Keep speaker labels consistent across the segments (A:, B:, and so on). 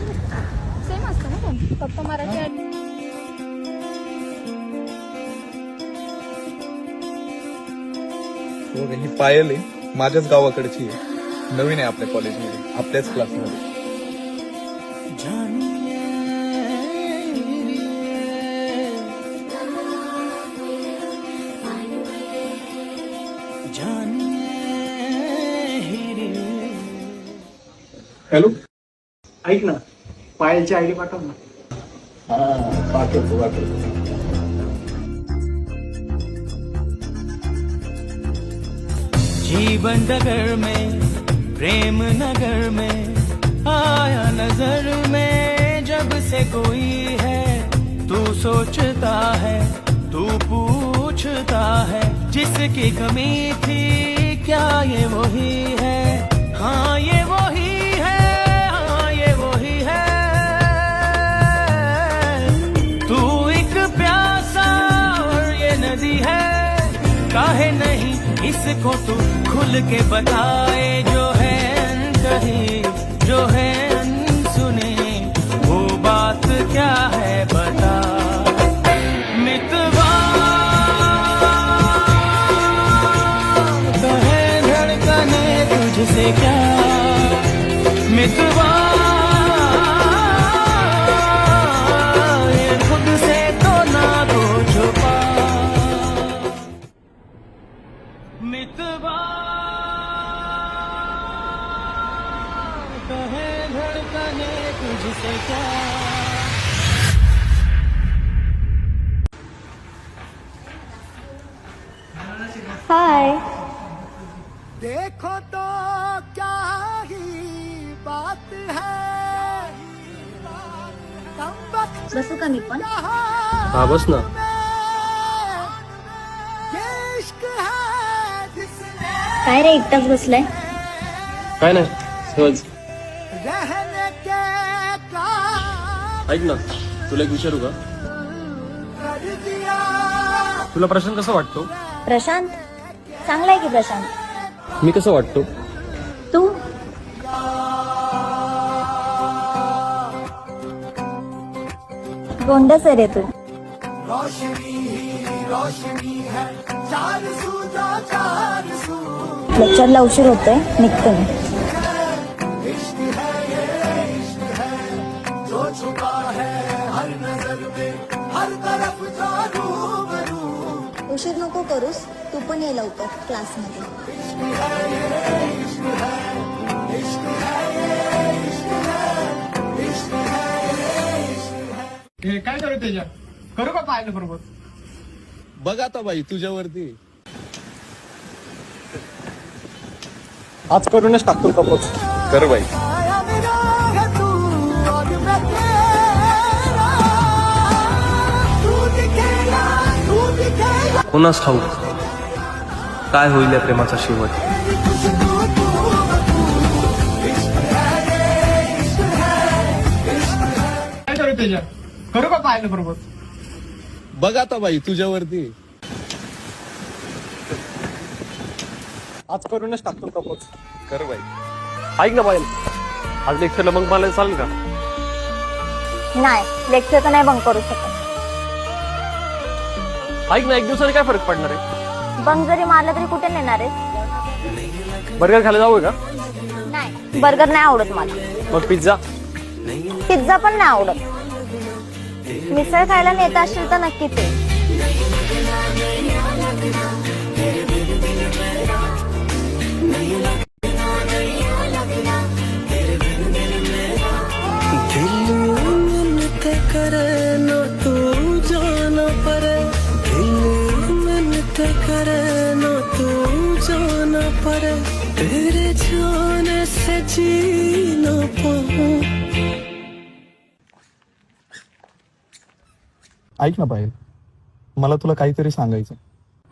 A: Same असतं ना पण फक्त मराठी आणि
B: ही पायल आहे, माझ्याच गावाकडची आहे, नवीन आहे आपल्या कॉलेजमध्ये, आपल्याच क्लासमध्ये. हॅलो,
C: ऐक ना, पायलची आयडी पाठव ना.
B: पाठवतो.
D: जीवन डगर में प्रेम नगर में आया नजर में जब से कोई है तू सोचता है तू पूछता है जिसकी कमी थी क्या ये वही है हाँ ये वही है हाँ ये वही है तू एक प्यासा और ये नदी है काहे नहीं इसको तू खुल के बताए जो है कही जो है सुने वो बात क्या है बता मितवा कहे धड़कने तुझसे क्या मितवा ये खुद से तो ना तो छुपा मितवा कहे धड़कने तुझसे क्या
A: हाय.
C: देखो तो क्या ही बात है.
A: बसू का मी पण?
E: हा बस ना.
C: ये इश्क है जिसने
A: काय रे एकटाच बसलाय?
E: काय नाही सहज.
C: रहने के काम
E: ऐक ना, तुला एक विचारू का?
C: कर दिया.
E: तुला प्रशांत कसा वाटतो?
A: प्रशांत चांगला आहे की प्रशांत?
E: मी कसं वाटतो?
A: तू गोंडस आहे रे तू.
C: रोशनी ही रोशनी है चार सू जो चार सू.
A: लेक्चरला उशीर होतोय, निघतो मी.
C: इश्क है ये इश्क है जो छुपा है हर नजर में हर तरफ जो रूबरू.
A: उशीर नको करूस, तू पण ये लवकर क्लासमध्ये.
C: काय करू त्याच्या करू का पाहिलं बरोबर.
B: बघ आता बाई तुझ्यावरती.
E: आज करूनच टाकतो कपोच.
B: कर बाई.
C: आया मेरा है तू और मैं तेरा. तू दिखेगा
E: कोणास ठाऊक काय होईल या प्रेमाचा शेवट.
C: काय करू त्याच्या करू का पाहिलं बरोबर.
B: बघ आता बाई तुझ्यावरती.
E: आज करूनच टाकतो कपोच.
B: कर बाई.
E: ऐक ना पायल, आज लेक्चरला मग मला चालेल का?
A: नाही, लेक्चर तर नाही बंक करू शकत.
E: ऐक ना, एक दिवसाने काय फरक पडणार आहे?
A: बंक जरी मारलं तरी कुठे नेणार आहे?
E: बर्गर खायला जाऊ का?
A: नाही, बर्गर नाही आवडत मला.
E: मग पिझ्झा?
A: पिझ्झा पण नाही आवडत. मिसळ खायला नेत असशील तर नक्की ते.
D: करे ना तू जाना पड़े करे ना तू जाना पड़े तेरे जाने से जी ना पाऊं.
B: ऐक ना पायल, मला तुला काहीतरी सांगायचं.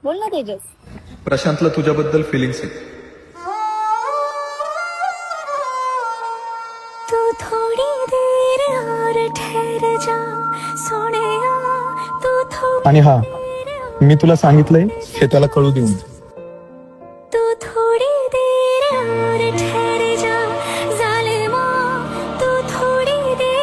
A: बोल ना तेजस.
B: प्रशांतला तुझ्याबद्दल फिलिंग्स आहेत.
A: तू थोड़ी देर और ठहर जा सोनिया, तू
B: आणि हा, मी तुला सांगितलंय हे त्याला कळू देऊन.
A: थोड़ी देर और ठहर जा जालिमा, तू थोड़ी देर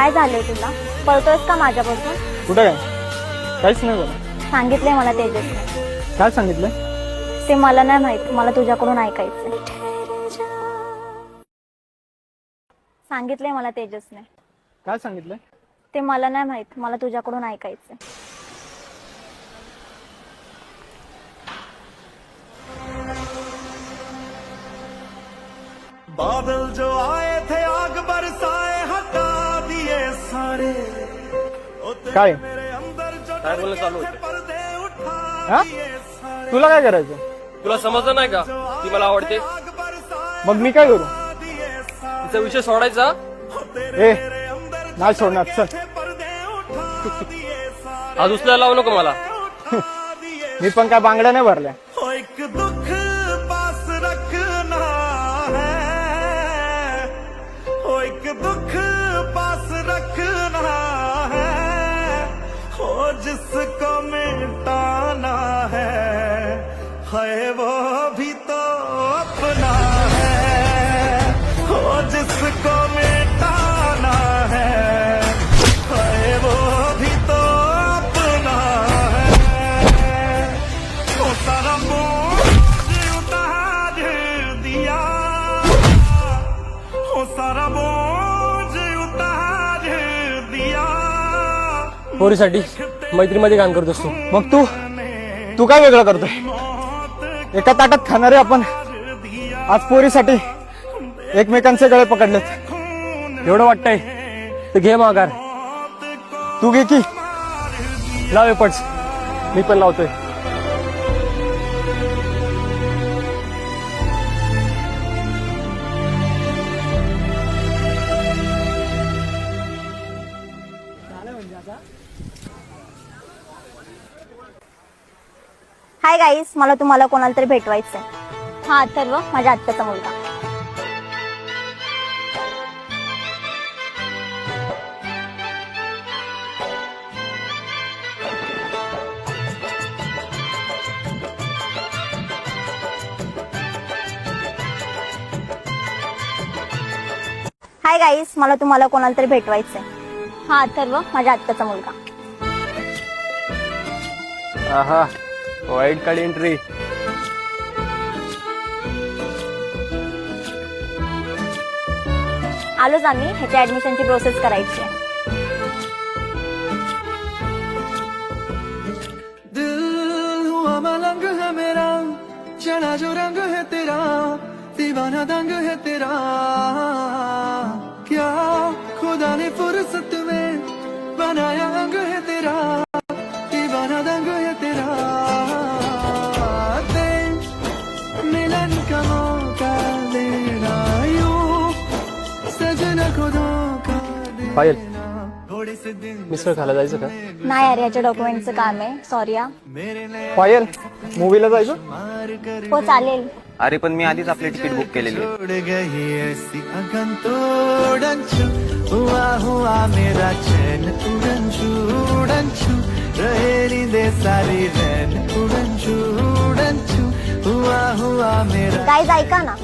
A: काय झालंय तुला? पळतोयस का माझ्यापासून?
F: कुठं काय? काहीच नाही झालं.
A: सांगितलंय मला तेजसने.
F: काय सांगितलं?
A: ते मला नाही माहित, मला तुझ्याकडून ऐकायचंय. सांगितलंय मला तेजसने.
F: काय सांगितलं?
A: ते मला नाही माहित, मला तुझ्याकडून ऐकायचंय.
C: बादल जो आए थे आग बरसाए हटा दिए सारे ओ तेरे
F: काय?
C: मेरे अंदर जो
E: काय बोलणं चालू
C: डर के
E: होतं?
C: पर्दे उठा
F: हा?
C: दिए सारे
F: तुला काय करायचं?
E: तुला समजलं नाही का ती मला आवडते?
C: आग बरसाए
F: मग मी काय करू?
C: दिए सारे
E: तिचा विषय सोडायचा.
F: ए नाही सोडणार, चल.
C: पर्दे उठा दिए सारे
E: आज उचलायला लावू नको मला.
C: उठा दिए
F: मी पण काय बांगड्या नाही भरल्या.
C: ओ एक दुख पास रखना है ओ एक दुख पास रखना है ओ जिसको मिटाना है वो भी तो अपना है ओ जिसको मिटाना है वो भी तो अपना है ओ सारा बोझ उतार दिया ओ सारा बोझ उतार दिया
E: पोरीसाठी मैत्रीमध्ये काम करत असतो.
F: मग तू काय वेगळं करतोय? एका ताटात खाणारे आपण आज पोरीसाठी एकमेकांचे गळे पकडलेत.
E: एवढं वाटतंय तर घे माघार.
F: तू घे की.
E: लाव एफर्ट्स. मी पण लावतोय.
A: हाय गाईस, मला तुम्हाला कोणाला तरी भेटवायचंय. हा अथर्व, माझ्या आत्याचा मुलगा. हाय गाईस, मला तुम्हाला कोणाला तरी भेटवायचंय. हा अथर्व, माझ्या आत्याचा मुलगा.
E: आहा, वाईट कार्ड एंट्री.
A: आलोच आम्ही, ह्याच्या ऍडमिशनची प्रोसेस करायची आहे.
C: दिल हुआ मलंग है मेरा चढ़ा जो रंग है तेरा दीवाना दंग है तेरा क्या खुदा ने फुर्सत में बनाया अंग है तेरा दीवाना दंग है तेरा दे मिलन का मौका देना यूं सजना को धोखा
E: पायल,
C: देना थोड़े से दिन
E: मिसळ खायला जायचं का?
A: नाही यार, याच्या डॉक्युमेंटचं काम आहे. सॉरी हा.
F: पायल, मूवीला जायचं?
A: हो चालेल.
G: अरे पण मी आधीच आपली तिकीट बुक केलेली आहे.
C: छोड़ गई ऐसी अगन तोड़ंचू हुआ हुआ मेरा चैन उड़ंचू उड़ंचू रहेली दे सारी रैन उड़ंचू उड़ंचू हुआ हुआ मेरा
A: गाईज ऐका ना,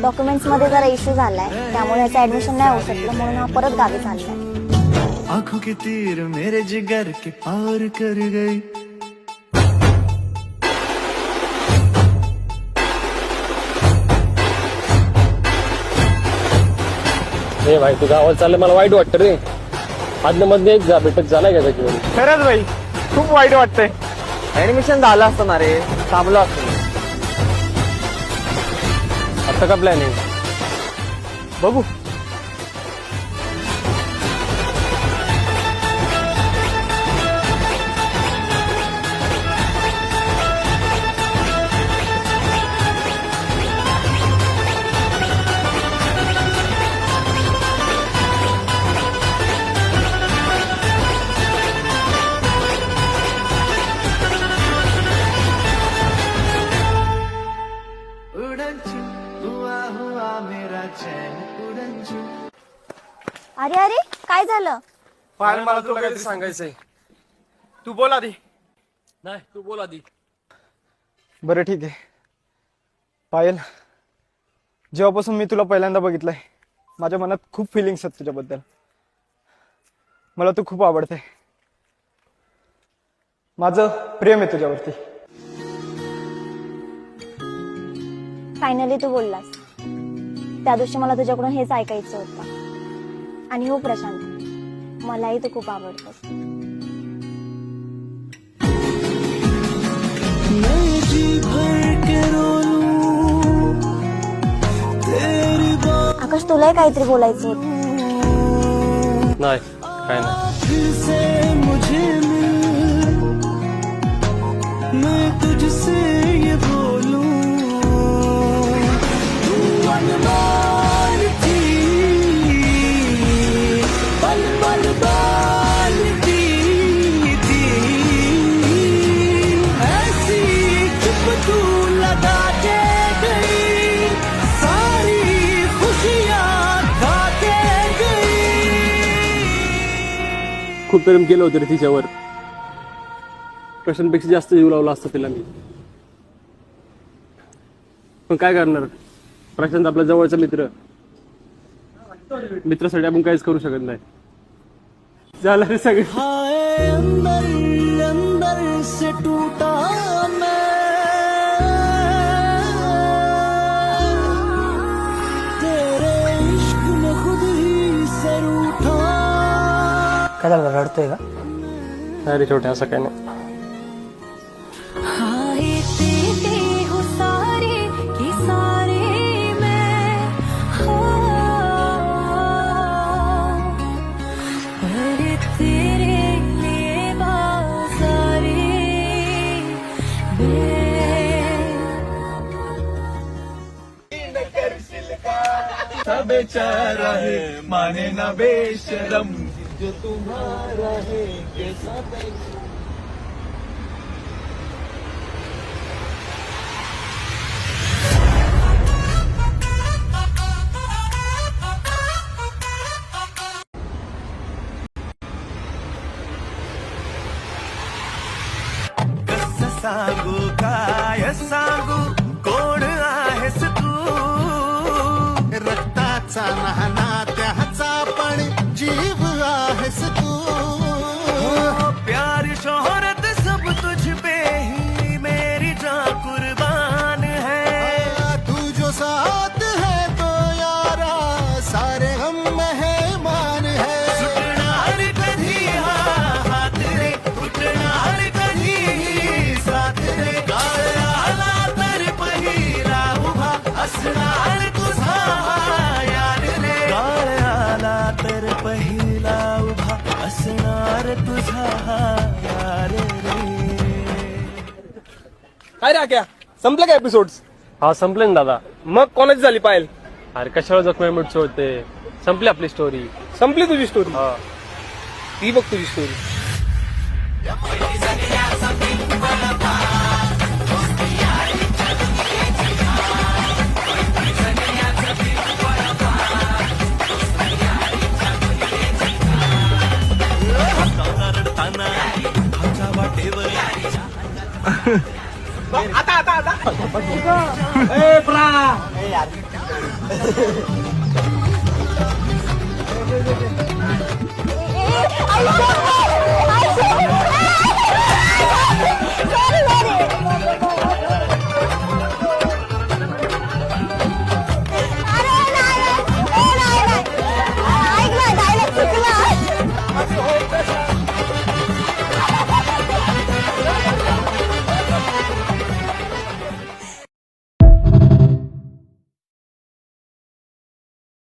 A: डॉक्युमेंट्स मध्ये जरा इश्यू झालाय, त्यामुळे ह्याचं ऍडमिशन नाही होऊ शकलं, म्हणून हा परत गावी चाललाय.
C: आंखों के तीर मेरे जिगर के पार कर गई
E: हे भाई, तू गावात चाललं मला वाईट वाटतं रे. आदल्या मध्ये एक जा भेटत झालाय का त्याच्यावर?
F: खरंच बाई, खूप वाईट वाटतंय.
G: ऍडमिशन झालं असतं ना रे, थांबलो असतो.
E: आता का प्लॅन आहे?
F: बघू.
C: उड़ंचू हुआ हुआ मेरा चैन उड़ंचू
A: अरे अरे, काय झालं?
E: पायल, मला तुला काहीतरी सांगायचंय.
F: तू बोल आधी.
E: नाही, तू बोल आधी.
F: बरं ठीक आहे. पायल, जेव्हापासून मी तुला पहिल्यांदा बघितलंय, माझ्या मनात खूप फिलिंग्स आहेत तुझ्याबद्दल. मला तू खूप आवडते. माझं प्रेम आहे तुझ्यावरती.
A: फायनली तू बोललास. त्या दिवशी मला तुझ्याकडून हेच ऐकायचं होतं. आणि हो प्रशांत, मलाही तू खूप आवडतोस. आकाश, तुलाही काहीतरी बोलायचं होतं.
E: नाही काय नाही.
D: मुझे मैं तुझसे ये बोलूं, तू अनमोल थी, पल पल बोलती थी, ऐसी चुप तू लगा के गई, सारी खुशियां खा के गई.
E: खूप प्रेम केलं होतं रे तिच्यावर. प्रशांतपेक्षा जास्त जीव लावला असता तिला मी. पण काय करणार, प्रशांत आपला जवळचा मित्र. मित्रासाठी आपण काहीच करू शकत नाही. झालं रे सगळं.
D: हाय अंदर अंदर से टूटा मैं, तेरे इश्क में खुद ही से रूठा.
H: काय झालं, रडतोय का?
E: नाही रे छोटे, असं काय नाही.
I: हाय तेरे हो सारे की सारे मैं, अरे तेरे लिए बाज़ारे मैं.
B: बेचारा है माने ना बेशरम जो तुम्हारा है कैसा
D: सांगू काय सांगू कोण आहेस तू, रक्ताचा नाना त्याचा पण जीव आहेस तू. प्यार शोहरत सब तुझ पे ही मेरी जान कुर्बान है. तू जो साथ है तो यारा सारे हम मेहमान है. सुटणार कधी हा हात रे, उठणार कधी साथ रे. काळ आला तर पहिला उभा असणार तुझा यार रे. काळ आला तर पहिला उभा असणार तुझा यार रे.
F: काय रे क्या संपलं का एपिसोड्स?
E: हा संपले ना दादा.
F: मग कोणाची झाली पायल?
E: अरे कशाला जखमी मिळतो होते. संपली आपली स्टोरी.
F: संपली तुझी स्टोरी?
E: हा.
F: ती बघ तुझी स्टोरी.
D: रडताना खाच्या वाटेवर
A: आई गं!